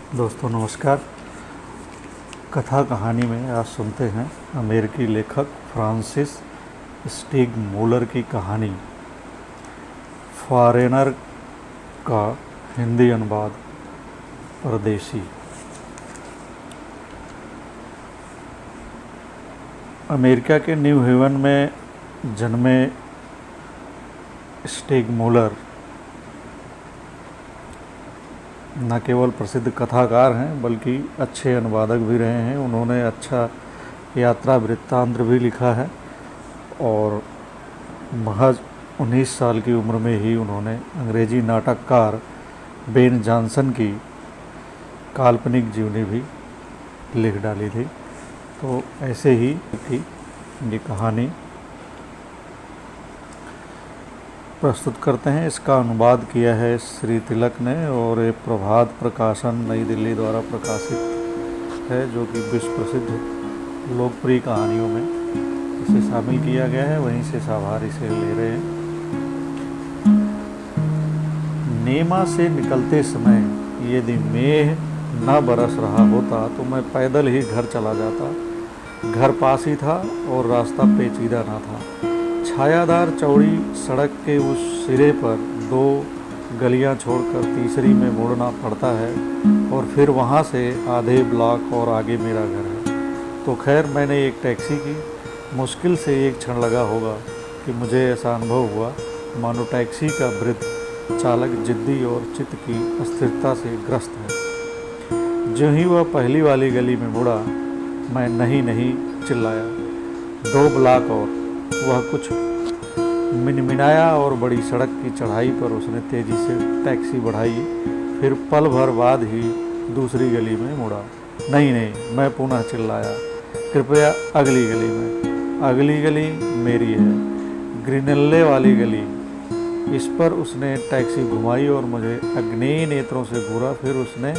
दोस्तों नमस्कार। कथा कहानी में आज सुनते हैं अमेरिकी लेखक फ्रांसिस स्टीग मूलर की कहानी फॉरेनर का हिंदी अनुवाद परदेसी। अमेरिका के न्यू हेवन में जन्मे स्टीग मूलर न केवल प्रसिद्ध कथाकार हैं बल्कि अच्छे अनुवादक भी रहे हैं। उन्होंने अच्छा यात्रा वृत्तांत भी लिखा है और महज 19 साल की उम्र में ही उन्होंने अंग्रेजी नाटककार बेन जॉनसन की काल्पनिक जीवनी भी लिख डाली थी। तो ऐसे ही थी ये कहानी प्रस्तुत करते हैं। इसका अनुवाद किया है श्री तिलक ने और ये प्रभात प्रकाशन नई दिल्ली द्वारा प्रकाशित है, जो कि विश्व प्रसिद्ध लोकप्रिय कहानियों में इसे शामिल किया गया है। वहीं से साभार इसे ले रहे हैं। नेमा से निकलते समय यदि मेघ न बरस रहा होता तो मैं पैदल ही घर चला जाता। घर पास ही था और रास्ता पेचीदा न था। छायादार चौड़ी सड़क के उस सिरे पर 2 गलियां छोड़कर तीसरी में मुड़ना पड़ता है और फिर वहां से आधे ब्लॉक और आगे मेरा घर है। तो खैर मैंने एक टैक्सी की। मुश्किल से एक क्षण लगा होगा कि मुझे ऐसा अनुभव हुआ मानो टैक्सी का वृद्ध चालक जिद्दी और चित्त की अस्थिरता से ग्रस्त है। जो ही वह पहली वाली गली में मुड़ा मैं नहीं चिल्लाया। 2 ब्लॉक और वह कुछ मिनमिनाया और बड़ी सड़क की चढ़ाई पर उसने तेज़ी से टैक्सी बढ़ाई। फिर पल भर बाद ही दूसरी गली में मुड़ा। नहीं, मैं पुनः चिल्लाया, कृपया अगली गली में। अगली गली मेरी है, ग्रिनेल्ले वाली गली। इस पर उसने टैक्सी घुमाई और मुझे अग्नेय नेत्रों से घूरा। फिर उसने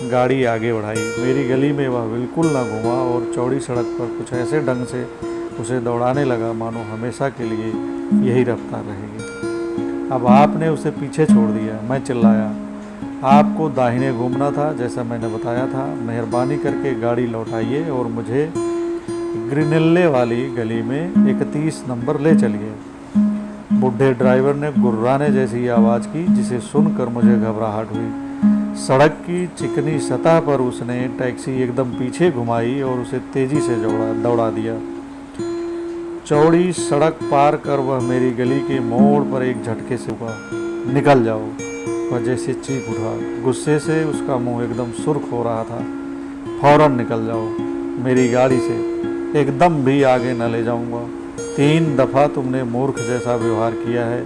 गाड़ी आगे बढ़ाई। मेरी गली में वह बिल्कुल न घुमा और चौड़ी सड़क पर कुछ ऐसे ढंग से उसे दौड़ाने लगा मानो हमेशा के लिए यही रफ्तार रहेगी। अब आपने उसे पीछे छोड़ दिया। मैं चिल्लाया, आपको दाहिने घूमना था जैसा मैंने बताया था। मेहरबानी करके गाड़ी लौटाइए और मुझे ग्रिनेल्ले वाली गली में 31 नंबर ले चलिए। बुढ़े ड्राइवर ने गुर्राने जैसी आवाज़ की जिसे सुनकर मुझे घबराहट हुई। सड़क की चिकनी सतह पर उसने टैक्सी एकदम पीछे घुमाई और उसे तेज़ी से दौड़ा दिया। चौड़ी सड़क पार कर वह मेरी गली के मोड़ पर एक झटके से रुका। निकल जाओ, वह जैसे चीख उठा। गुस्से से उसका मुंह एकदम सुर्ख हो रहा था। फौरन निकल जाओ मेरी गाड़ी से, एकदम भी आगे न ले जाऊंगा। 3 दफ़ा तुमने मूर्ख जैसा व्यवहार किया है।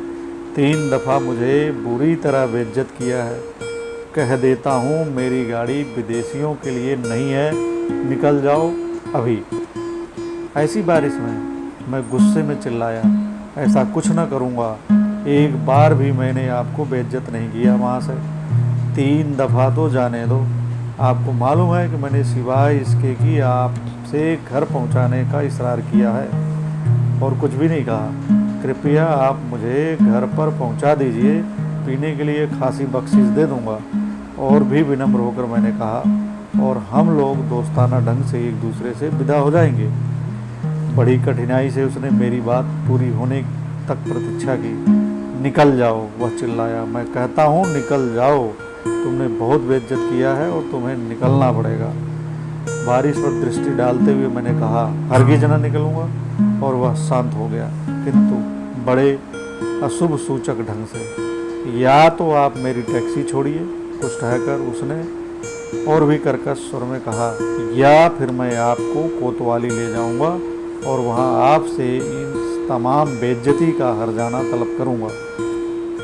3 दफ़ा मुझे बुरी तरह बेइज्जत किया है। कह देता हूँ मेरी गाड़ी विदेशियों के लिए नहीं है। निकल जाओ अभी। ऐसी बारिश में मैं गुस्से में चिल्लाया, ऐसा कुछ न करूँगा। एक बार भी मैंने आपको बेइज्जत नहीं किया वहाँ से। 3 दफ़ा तो जाने दो। आपको मालूम है कि मैंने सिवाय इसके कि आपसे घर पहुँचाने का इसरार किया है और कुछ भी नहीं कहा। कृपया आप मुझे घर पर पहुँचा दीजिए, पीने के लिए खासी बख्शिश दे दूँगा। और भी विनम्र होकर मैंने कहा, और हम लोग दोस्ताना ढंग से एक दूसरे से विदा हो जाएंगे। बड़ी कठिनाई से उसने मेरी बात पूरी होने तक प्रतीक्षा की। निकल जाओ, वह चिल्लाया। मैं कहता हूँ निकल जाओ। तुमने बहुत बेइज्जत किया है और तुम्हें निकलना पड़ेगा। बारिश पर दृष्टि डालते हुए मैंने कहा, हरगिज न निकलूँगा। और वह शांत हो गया, किंतु बड़े अशुभ सूचक ढंग से। या तो आप मेरी टैक्सी छोड़िए, कुछ कहकर उसने और भी कर्कश स्वर में कहा, या फिर मैं आपको कोतवाली ले जाऊंगा और वहां आपसे इन तमाम बेइज्जती का हर्जाना तलब करूंगा।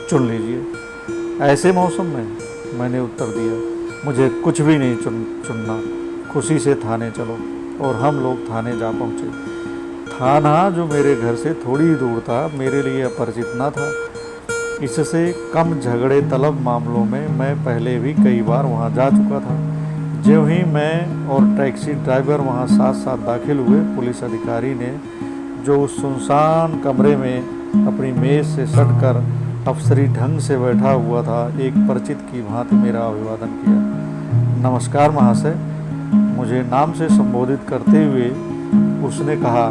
चुन लीजिए। ऐसे मौसम में मैंने उत्तर दिया, मुझे कुछ भी नहीं चुनना। खुशी से थाने चलो। और हम लोग थाने जा पहुँचे। थाना, जो मेरे घर से थोड़ी ही दूर था, मेरे लिए अपरिचित न था। इससे कम झगड़े तलब मामलों में मैं पहले भी कई बार वहां जा चुका था। जो ही मैं और टैक्सी ड्राइवर वहां साथ साथ दाखिल हुए, पुलिस अधिकारी ने, जो उस सुनसान कमरे में अपनी मेज़ से सटकर अफसरी ढंग से बैठा हुआ था, एक परिचित की भांति मेरा अभिवादन किया। नमस्कार महाशय, मुझे नाम से संबोधित करते हुए उसने कहा,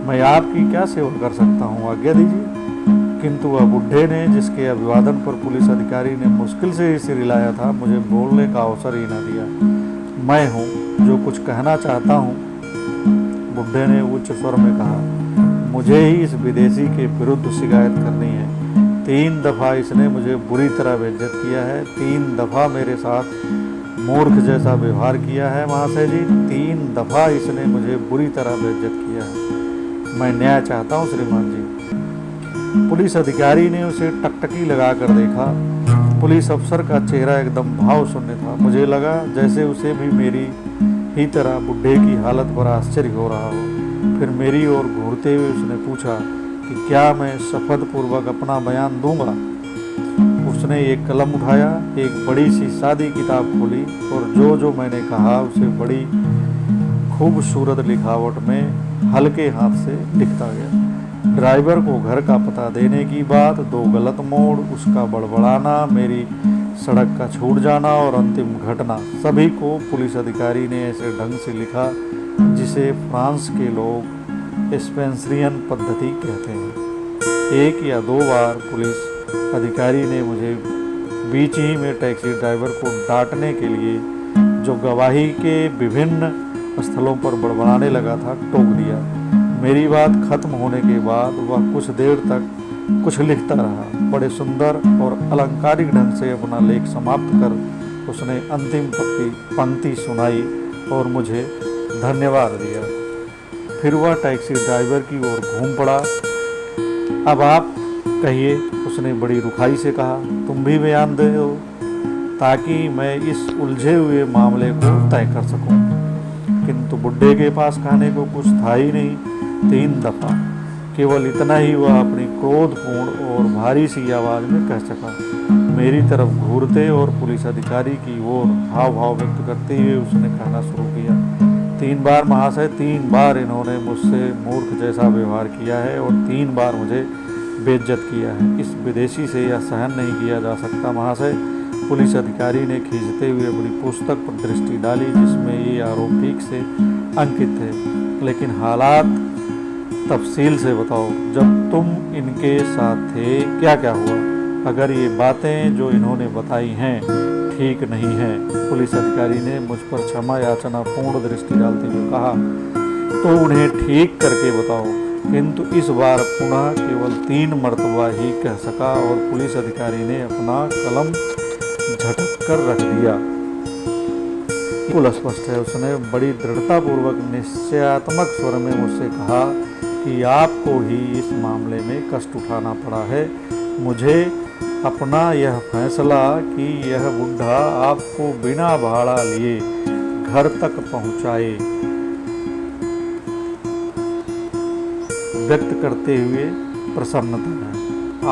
मैं आपकी क्या सेवा कर सकता हूँ, आज्ञा दीजिए। किंतु वह बुढ़े ने, जिसके अभिवादन पर पुलिस अधिकारी ने मुश्किल से ही सिर हिलाया था, मुझे बोलने का अवसर ही न दिया। मैं हूँ जो कुछ कहना चाहता हूँ, बुढ़े ने उच्च स्वर में कहा। मुझे ही इस विदेशी के विरुद्ध शिकायत करनी है। 3 दफ़ा इसने मुझे बुरी तरह बेइज्जत किया है, 3 दफ़ा मेरे साथ मूर्ख जैसा व्यवहार किया है महाशय जी, 3 दफ़ा इसने मुझे बुरी तरह बेइज्जत किया है। मैं न्याय चाहता हूँ श्रीमान जी। पुलिस अधिकारी ने उसे टकटकी लगा कर देखा। पुलिस अफसर का चेहरा एकदम भाव शून्य था। मुझे लगा जैसे उसे भी मेरी ही तरह बुढ़े की हालत पर आश्चर्य हो रहा हो। फिर मेरी ओर घूरते हुए उसने पूछा कि क्या मैं शपथपूर्वक अपना बयान दूंगा। उसने एक कलम उठाया, एक बड़ी सी सादी किताब खोली और जो मैंने कहा उसे बड़ी खूबसूरत लिखावट में हल्के हाथ से लिखता गया। ड्राइवर को घर का पता देने की बात, 2 गलत मोड़, उसका बड़बड़ाना, मेरी सड़क का छूट जाना और अंतिम घटना, सभी को पुलिस अधिकारी ने ऐसे ढंग से लिखा जिसे फ्रांस के लोग स्पेंसरियन पद्धति कहते हैं। 1 या 2 बार पुलिस अधिकारी ने मुझे बीच ही में टैक्सी ड्राइवर को डांटने के लिए, जो गवाही के विभिन्न स्थलों पर बड़बड़ाने लगा था, टोक दिया। मेरी बात खत्म होने के बाद वह कुछ देर तक कुछ लिखता रहा। बड़े सुंदर और अलंकारिक ढंग से अपना लेख समाप्त कर उसने अंतिम पंक्ति सुनाई और मुझे धन्यवाद दिया। फिर वह टैक्सी ड्राइवर की ओर घूम पड़ा। अब आप कहिए, उसने बड़ी रुखाई से कहा, तुम भी बयान दो ताकि मैं इस उलझे हुए मामले को तय कर सकूं। किंतु बुढ़े के पास कहने को कुछ था ही नहीं। 3 दफ़ा, केवल इतना ही वह अपनी क्रोधपूर्ण और भारी सी आवाज़ में कह सका। मेरी तरफ घूरते और पुलिस अधिकारी की ओर हाव व्यक्त करते हुए उसने कहना शुरू किया, 3 बार महाशय, 3 बार इन्होंने मुझसे मूर्ख जैसा व्यवहार किया है और 3 बार मुझे बेइज्जत किया है। इस विदेशी से यह सहन नहीं किया जा सकता महाशय। पुलिस अधिकारी ने खींचते हुए अपनी पुस्तक पर दृष्टि डाली जिसमें ये आरोप ठीक से अंकित थे। लेकिन हालात तफसील से बताओ, जब तुम इनके साथ थे क्या क्या हुआ? अगर ये बातें जो इन्होंने बताई हैं ठीक नहीं हैं, पुलिस अधिकारी ने मुझ पर क्षमा याचना पूर्ण दृष्टि डालते हुए कहा, तो उन्हें ठीक करके बताओ। किंतु इस बार पुनः केवल 3 मर्तबा ही कह सका और पुलिस अधिकारी ने अपना कलम झटक कर रख दिया। बिल्कुल स्पष्ट है, उसने बड़ी दृढ़तापूर्वक निश्चयात्मक स्वर में मुझसे कहा कि आपको ही इस मामले में कष्ट उठाना पड़ा है। मुझे अपना यह फैसला कि यह बुढ़ा आपको बिना भाड़ा लिए घर तक पहुंचाए व्यक्त करते हुए प्रसन्नता है।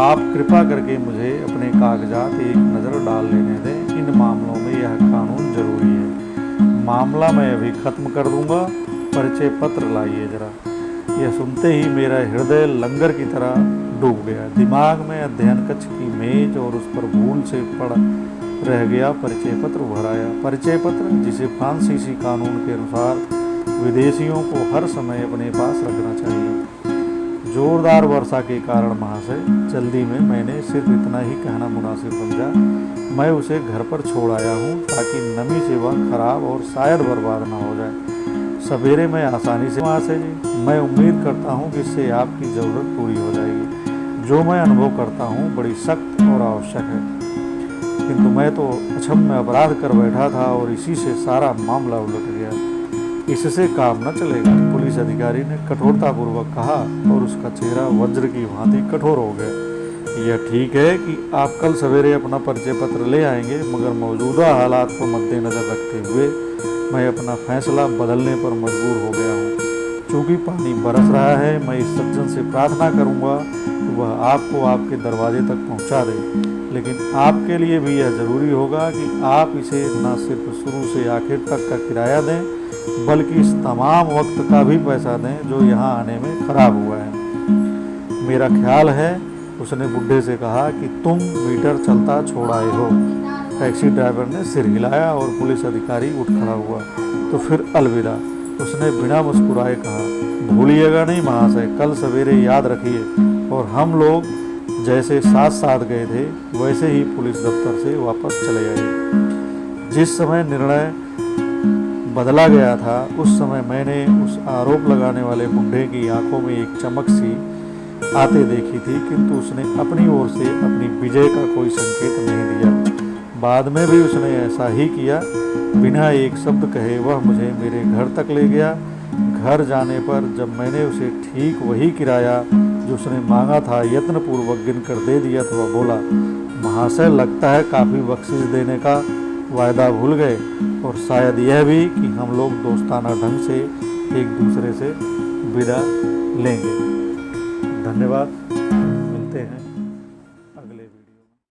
आप कृपा करके मुझे अपने कागजात एक नज़र डाल लेने दें। इन मामलों में यह कानून जरूरी है। मामला मैं अभी खत्म कर दूंगा, परिचय पत्र लाइए जरा। यह सुनते ही मेरा हृदय लंगर की तरह डूब गया। दिमाग में अध्ययन कक्ष की मेज और उस पर भूल से पड़ रह गया परिचय पत्र उभर आया। परिचय पत्र जिसे फ्रांसीसी कानून के अनुसार विदेशियों को हर समय अपने पास रखना चाहिए। जोरदार वर्षा के कारण महाशय, जल्दी में मैंने सिर्फ इतना ही कहना मुनासिब समझा। मैं उसे घर पर छोड़ आया हूँ ताकि नमी से वह खराब और शायद बर्बाद ना हो जाए। सवेरे मैं आसानी से महाशय जी, मैं उम्मीद करता हूँ कि इससे आपकी ज़रूरत पूरी हो जाएगी। जो मैं अनुभव करता हूँ बड़ी सख्त और आवश्यक है। किंतु मैं तो अक्षम्य अपराध कर बैठा था और इसी से सारा मामला उलट गया। इससे काम न चलेगा, पुलिस अधिकारी ने कठोरतापूर्वक कहा और उसका चेहरा वज्र की भांति कठोर हो गया। यह ठीक है कि आप कल सवेरे अपना परिचय पत्र ले आएंगे, मगर मौजूदा हालात को मद्देनज़र रखते हुए मैं अपना फैसला बदलने पर मजबूर हो गया हूँ। चूँकि पानी बरस रहा है, मैं इस सज्जन से प्रार्थना करूँगा कि वह आपको आपके दरवाजे तक पहुँचा दे। लेकिन आपके लिए भी यह ज़रूरी होगा कि आप इसे न सिर्फ शुरू से आखिर तक का किराया दें, बल्कि इस तमाम वक्त का भी पैसा दें जो यहाँ आने में ख़राब हुआ है। मेरा ख्याल है, उसने बुढ़े से कहा, कि तुम मीटर चलता छोड़ आए हो। टैक्सी ड्राइवर ने सिर हिलाया और पुलिस अधिकारी उठ खड़ा हुआ। तो फिर अलविदा। उसने बिना मुस्कुराए कहा, भूलिएगा नहीं महाशय, कल सवेरे याद रखिए। और हम लोग जैसे साथ साथ गए थे वैसे ही पुलिस दफ्तर से वापस चले आए। जिस समय निर्णय बदला गया था उस समय मैंने उस आरोप लगाने वाले बुढ़े की आंखों में एक चमक सी आते देखी थी, किंतु उसने अपनी ओर से अपनी विजय का कोई संकेत नहीं दिया। बाद में भी उसने ऐसा ही किया। बिना एक शब्द कहे वह मुझे मेरे घर तक ले गया। घर जाने पर जब मैंने उसे ठीक वही किराया जो उसने मांगा था यत्नपूर्वक गिनकर दे दिया तो वह बोला, महाशय लगता है काफ़ी बख्शिश देने का वायदा भूल गए, और शायद यह भी कि हम लोग दोस्ताना ढंग से एक दूसरे से विदा लेंगे। धन्यवाद, मिलते हैं।